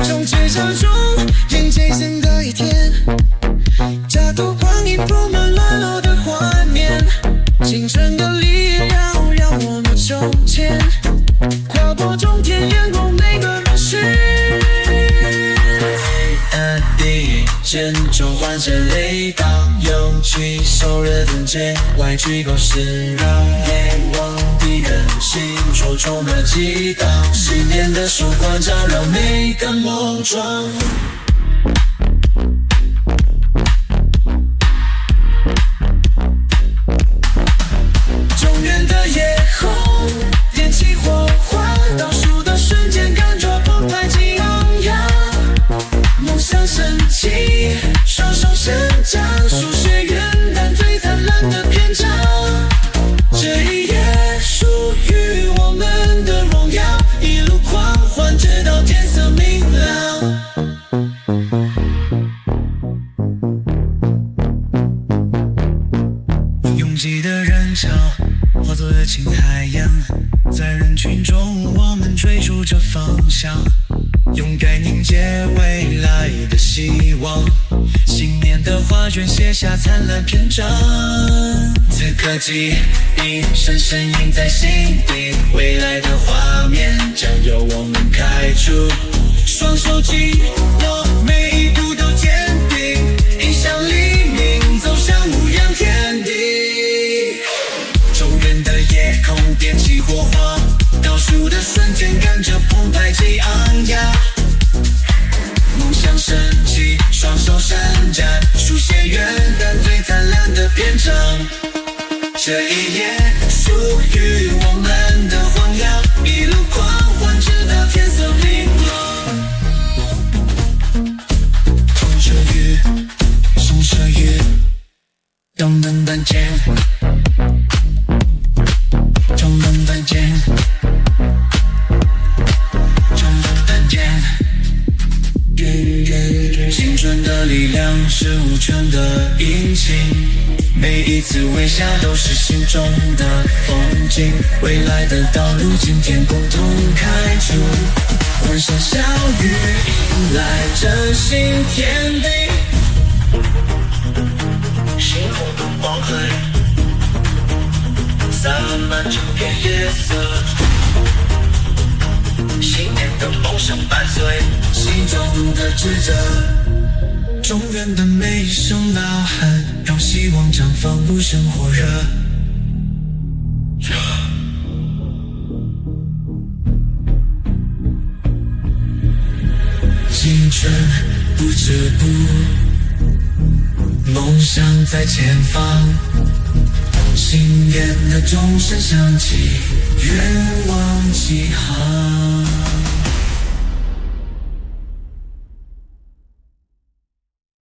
从街上中人渐深的一天，假途光阴铺满乱落的画面，青春的力量让我们从前，跨过终点，眼光每个人是。第一间就换着雷达，勇气受人等街，外举高是让夜望的人心戳中了激荡，10年的曙光照亮每个梦装。中原的夜空点起火花，倒数的瞬间感觉澎湃激昂扬，梦想升起，双手伸展，书写元旦最灿烂的篇章。这一页属于我们的荣耀，一路狂欢直到天色明亮。拥挤的人潮化作热情海洋，在人群中我们追逐着方向，勇敢迎接未来的希望，信念的画卷写下灿烂篇章。此刻记忆深深印在心底，未来的画面将由我们开出，双手紧握，每一步都坚定，迎向黎明，走向无恙天地。中原的夜空点起火花，倒数的瞬间跟着澎湃激昂扬，梦想升起，双手伸展，书写元旦最灿烂的篇章。这一页属于我们的晃耀，一路狂欢直到天色明朗。风车雨，松蛇雨，张灯单间，张灯单间，张灯单间。青春的力量是无穷的引擎，每一次微笑都是心中的风景，未来的道路今天共同开出，欢声笑语迎来这新天地。星空的黄海洒满整片夜色，信念的梦想伴随心中的智者，中原的每一声呐喊让希望绽放无声火热。青春不止步，梦想在前方，信念的钟声响起，愿望起航。